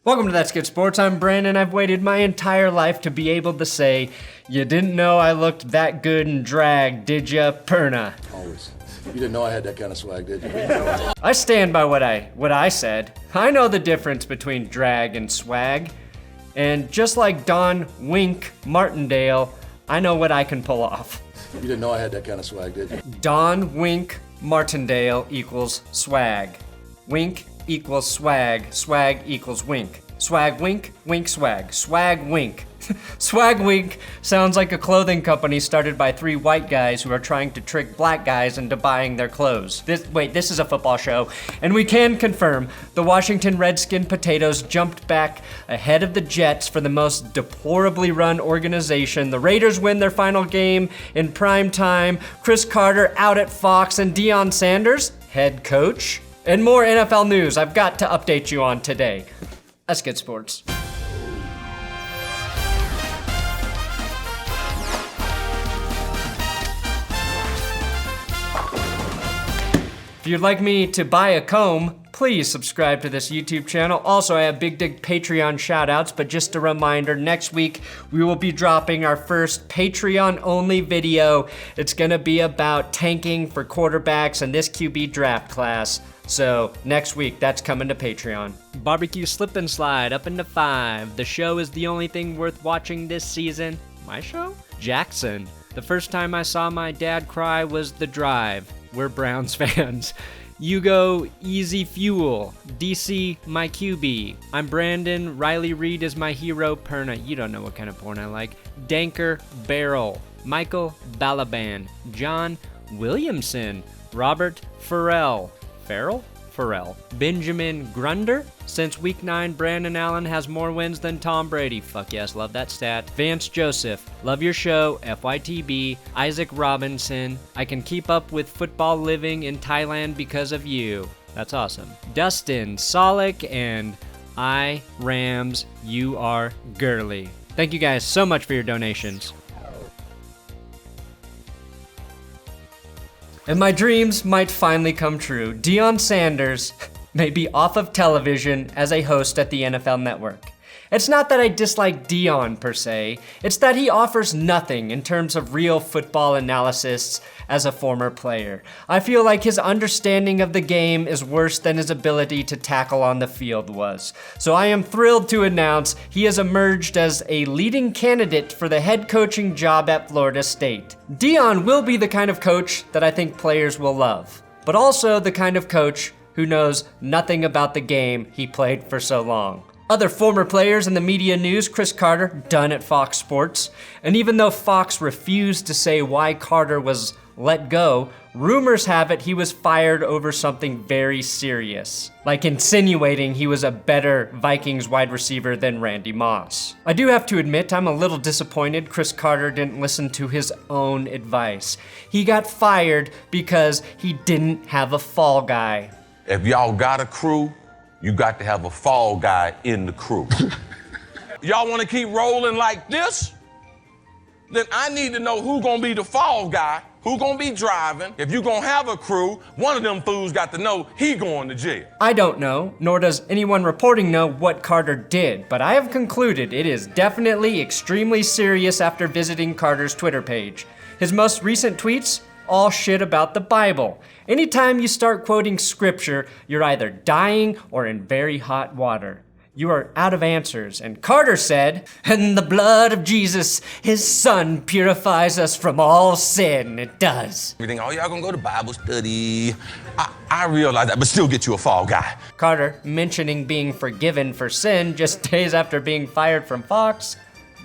Welcome to That's Good Sports. I'm Brandon. I've waited my entire life to be able to say, you didn't know I looked that good in drag, did ya, Perna? Always. You didn't know I had that kind of swag, did you? I stand by what I said. I know the difference between drag and swag. And just like Don Wink Martindale, I know what I can pull off. You didn't know I had that kind of swag, did you? Don Wink Martindale equals swag. Wink equals swag. Swag equals wink. Swag wink, wink swag. Swag wink. Swag Wink sounds like a clothing company started by three white guys who are trying to trick black guys into buying their clothes. This is a football show, and we can confirm the Washington Redskins potatoes jumped back ahead of the Jets for the most deplorably run organization. The Raiders win their final game in prime time. Cris Carter out at Fox, and Deion Sanders, head coach. And more NFL news I've got to update you on today. That's Good Sports. If you'd like me to buy a comb, please subscribe to this YouTube channel. Also, I have big Patreon shoutouts, but just a reminder, next week we will be dropping our first Patreon-only video. It's gonna be about tanking for quarterbacks in this QB draft class. So next week, that's coming to Patreon. Barbecue Slip and Slide up into 5. The show is the only thing worth watching this season. My show? Jackson. The first time I saw my dad cry was The Drive. We're Browns fans. You go Easy Fuel. DC, my QB. I'm Brandon. Riley Reed is my hero. Perna, you don't know what kind of porn I like. Danker Barrel. Michael Balaban. John Williamson. Robert Farrell. Farrell. Benjamin Grunder. Since week 9, Brandon Allen has more wins than Tom Brady. Fuck yes, love that stat. Vance Joseph. Love your show. FYTB. Isaac Robinson. I can keep up with football living in Thailand because of you. That's awesome. Dustin Solik and I Rams. You are girly. Thank you guys so much for your donations. And my dreams might finally come true. Deion Sanders may be off of television as a host at the NFL Network. It's not that I dislike Deion per se, it's that he offers nothing in terms of real football analysis as a former player. I feel like his understanding of the game is worse than his ability to tackle on the field was. So I am thrilled to announce he has emerged as a leading candidate for the head coaching job at Florida State. Deion will be the kind of coach that I think players will love, but also the kind of coach who knows nothing about the game he played for so long. Other former players in the media news, Cris Carter, done at Fox Sports. And even though Fox refused to say why Carter was let go, rumors have it he was fired over something very serious, like insinuating he was a better Vikings wide receiver than Randy Moss. I do have to admit I'm a little disappointed Cris Carter didn't listen to his own advice. He got fired because he didn't have a fall guy. If y'all got a crew, you got to have a fall guy in the crew. Y'all want to keep rolling like this? Then I need to know who's going to be the fall guy, who's going to be driving. If you're going to have a crew, one of them fools got to know he going to jail. I don't know, nor does anyone reporting know what Carter did, but I have concluded it is definitely extremely serious after visiting Carter's Twitter page. His most recent tweets? All shit about the Bible. Anytime you start quoting scripture, you're either dying or in very hot water. You are out of answers. And Carter said, "And the blood of Jesus, his son, purifies us from all sin." It does. Everything, oh, y'all gonna go to Bible study. I realize that, but still get you a fall guy. Carter mentioning being forgiven for sin just days after being fired from Fox.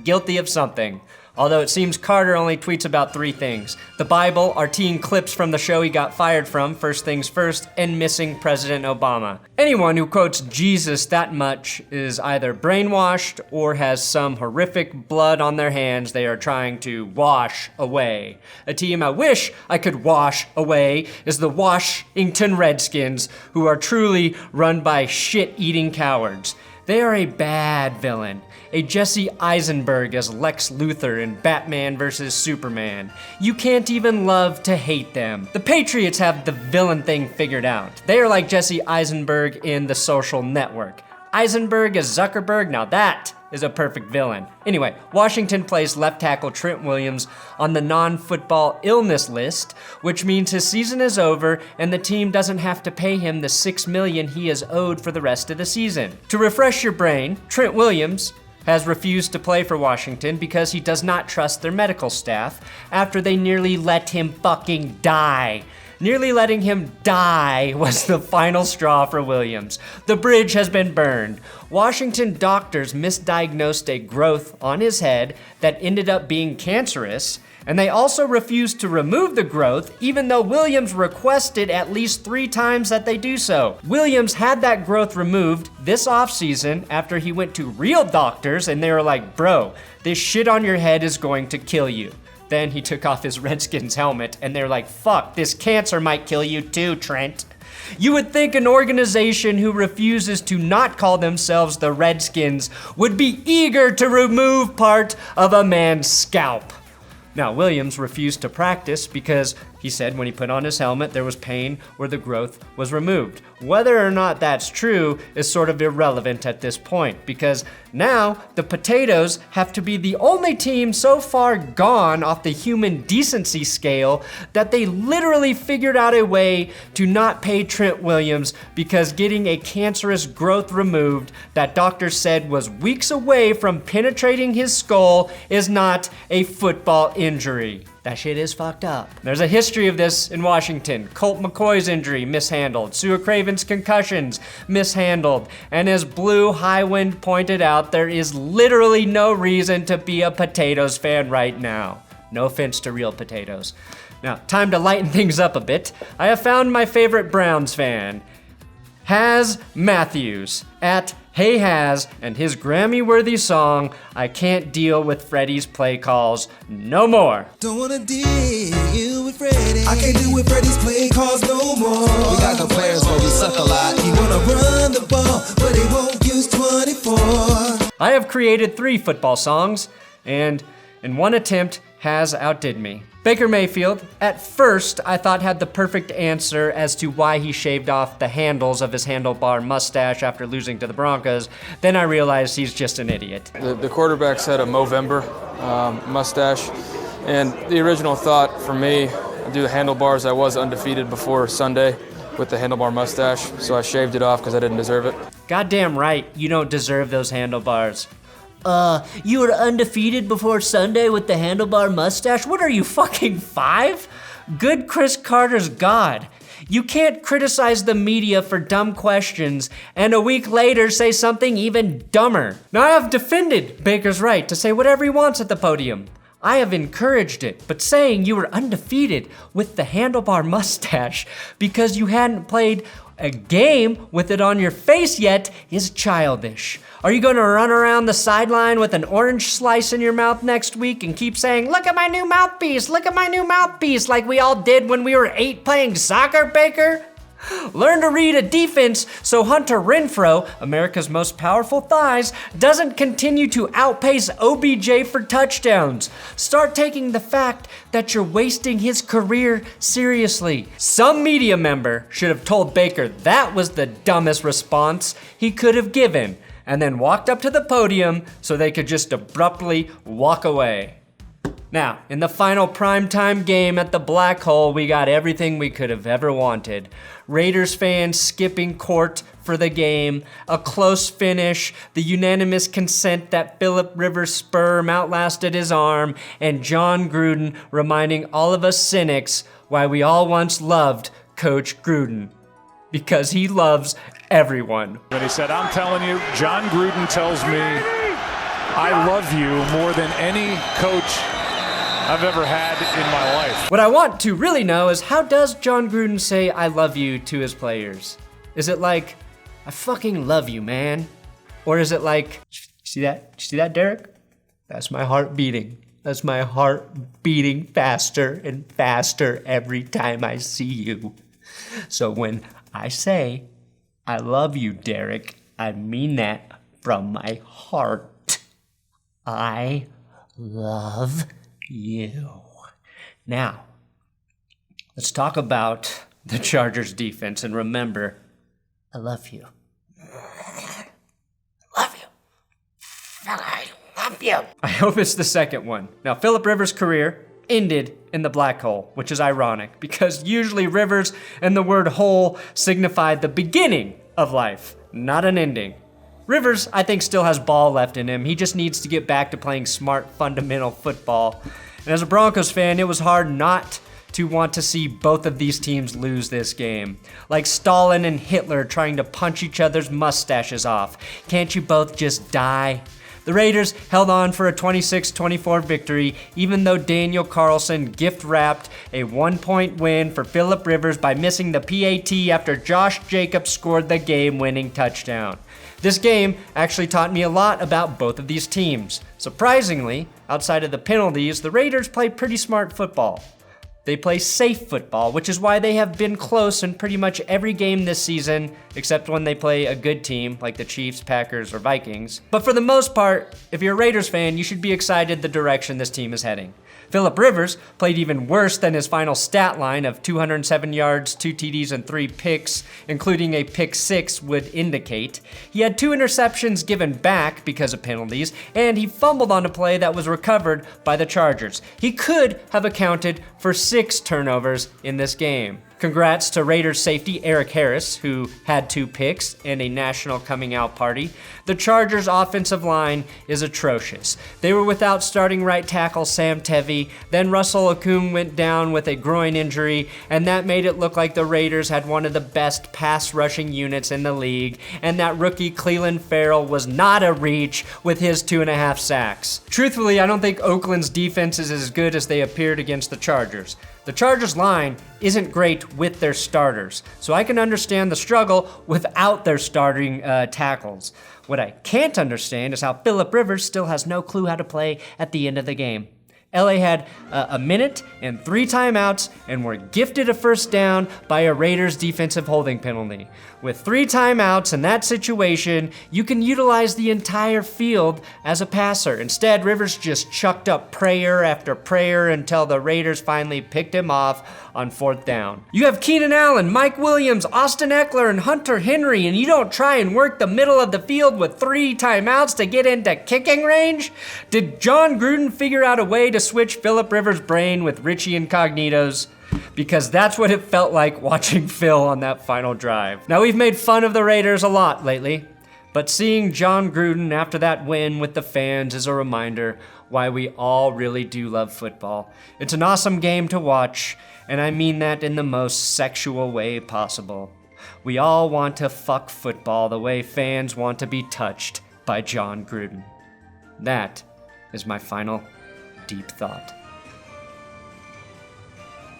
Guilty of something. Although it seems Carter only tweets about 3 things: the Bible, RTing clips from the show he got fired from, First Things First, and missing President Obama. Anyone who quotes Jesus that much is either brainwashed or has some horrific blood on their hands they are trying to wash away. A team I wish I could wash away is the Washington Redskins, who are truly run by shit-eating cowards. They are a bad villain. A Jesse Eisenberg as Lex Luthor in Batman vs. Superman. You can't even love to hate them. The Patriots have the villain thing figured out. They are like Jesse Eisenberg in The Social Network. Eisenberg as Zuckerberg, now that is a perfect villain. Anyway, Washington placed left tackle Trent Williams on the non-football illness list, which means his season is over and the team doesn't have to pay him the $6 million he is owed for the rest of the season. To refresh your brain, Trent Williams has refused to play for Washington because he does not trust their medical staff after they nearly let him fucking die. Nearly letting him die was the final straw for Williams. The bridge has been burned. Washington doctors misdiagnosed a growth on his head that ended up being cancerous, and they also refused to remove the growth even though Williams requested at least 3 times that they do so. Williams had that growth removed this offseason after he went to real doctors and they were like, bro, this shit on your head is going to kill you. Then he took off his Redskins helmet and they're like, fuck, this cancer might kill you too, Trent. You would think an organization who refuses to not call themselves the Redskins would be eager to remove part of a man's scalp. Now, Williams refused to practice because he said when he put on his helmet there was pain where the growth was removed. Whether or not that's true is sort of irrelevant at this point because now the Potatoes have to be the only team so far gone off the human decency scale that they literally figured out a way to not pay Trent Williams because getting a cancerous growth removed that doctors said was weeks away from penetrating his skull is not a football injury. That shit is fucked up. There's a history of this in Washington. Colt McCoy's injury, mishandled. Sua Craven's concussions, mishandled. And as Blue Highwind pointed out, there is literally no reason to be a Potatoes fan right now. No offense to real potatoes. Now, time to lighten things up a bit. I have found my favorite Browns fan, Haz Matthews, at Hey Haz, and his Grammy-worthy song, I Can't Deal with Freddie's Play Calls No More. Don't wanna deal with Freddie. I can't deal with Freddie's play calls no more. We got good players, but we suck a lot. He wanna run the ball, but he won't use 24. I have created 3 football songs, and in one attempt, Haz outdid me. Baker Mayfield, at first, I thought had the perfect answer as to why he shaved off the handles of his handlebar mustache after losing to the Broncos. Then I realized he's just an idiot. The quarterbacks had a Movember mustache, and the original thought for me, to do the handlebars, I was undefeated before Sunday with the handlebar mustache, so I shaved it off because I didn't deserve it. Goddamn right, you don't deserve those handlebars. You were undefeated before Sunday with the handlebar mustache? What are you, fucking 5? Good Cris Carter's God. You can't criticize the media for dumb questions and a week later say something even dumber. Now I have defended Baker's right to say whatever he wants at the podium. I have encouraged it, but saying you were undefeated with the handlebar mustache because you hadn't played a game with it on your face yet is childish. Are you gonna run around the sideline with an orange slice in your mouth next week and keep saying, look at my new mouthpiece, look at my new mouthpiece, like we all did when we were 8 playing soccer, Baker? Learn to read a defense so Hunter Renfrow, America's most powerful thighs, doesn't continue to outpace OBJ for touchdowns. Start taking the fact that you're wasting his career seriously. Some media member should have told Baker that was the dumbest response he could have given, and then walked up to the podium so they could just abruptly walk away. Now, in the final primetime game at the Black Hole, we got everything we could have ever wanted. Raiders fans skipping court for the game, a close finish, the unanimous consent that Phillip Rivers' sperm outlasted his arm, and Jon Gruden reminding all of us cynics why we all once loved Coach Gruden. Because he loves everyone. And he said, I'm telling you, Jon Gruden tells me I love you more than any coach I've ever had in my life. What I want to really know is how does Jon Gruden say I love you to his players? Is it like, I fucking love you, man? Or is it like, see that, Derek? That's my heart beating. That's my heart beating faster and faster every time I see you. So when I say, I love you, Derek, I mean that from my heart. I love you. Now, let's talk about the Chargers defense, and remember, I love you. you. I hope it's the second one. Now, Philip Rivers' career ended in the black hole, which is ironic because usually Rivers and the word hole signify the beginning of life, not an ending. Rivers, I think, still has ball left in him. He just needs to get back to playing smart, fundamental football. And as a Broncos fan, it was hard not to want to see both of these teams lose this game. Like Stalin and Hitler trying to punch each other's mustaches off. Can't you both just die? The Raiders held on for a 26-24 victory, even though Daniel Carlson gift-wrapped a 1-point win for Philip Rivers by missing the PAT after Josh Jacobs scored the game-winning touchdown. This game actually taught me a lot about both of these teams. Surprisingly, outside of the penalties, the Raiders play pretty smart football. They play safe football, which is why they have been close in pretty much every game this season, except when they play a good team like the Chiefs, Packers, or Vikings. But for the most part, if you're a Raiders fan, you should be excited the direction this team is heading. Philip Rivers played even worse than his final stat line of 207 yards, 2 TDs, and 3 picks, including a pick 6 would indicate. He had 2 interceptions given back because of penalties, and he fumbled on a play that was recovered by the Chargers. He could have accounted for 6 turnovers in this game. Congrats to Raiders safety Eric Harris, who had 2 picks and a national coming out party. The Chargers' offensive line is atrocious. They were without starting right tackle Sam Tevy, then Russell Okung went down with a groin injury, and that made it look like the Raiders had one of the best pass rushing units in the league, and that rookie Clelin Ferrell was not a reach with his 2.5 sacks. Truthfully, I don't think Oakland's defense is as good as they appeared against the Chargers. The Chargers line isn't great with their starters, so I can understand the struggle without their starting tackles. What I can't understand is how Philip Rivers still has no clue how to play at the end of the game. LA had a minute and 3 timeouts and were gifted a first down by a Raiders defensive holding penalty. With 3 timeouts in that situation, you can utilize the entire field as a passer. Instead, Rivers just chucked up prayer after prayer until the Raiders finally picked him off on 4th down. You have Keenan Allen, Mike Williams, Austin Eckler, and Hunter Henry, and you don't try and work the middle of the field with 3 timeouts to get into kicking range? Did Jon Gruden figure out a way to switch Philip Rivers' brain with Richie Incognito's? Because that's what it felt like watching Phil on that final drive. Now, we've made fun of the Raiders a lot lately, but seeing Jon Gruden after that win with the fans is a reminder why we all really do love football. It's an awesome game to watch, and I mean that in the most sexual way possible. We all want to fuck football the way fans want to be touched by Jon Gruden. That is my final deep thought.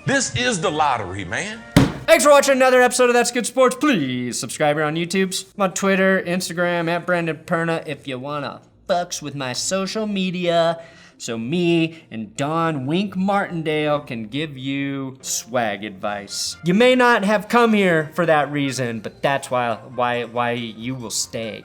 This is the lottery, man. Thanks for watching another episode of That's Good Sports. Please subscribe here on YouTube. I'm on Twitter, Instagram, at Brandon Perna if you wanna fucks with my social media, so me and Don Wink Martindale can give you swag advice. You may not have come here for that reason, but that's why you will stay.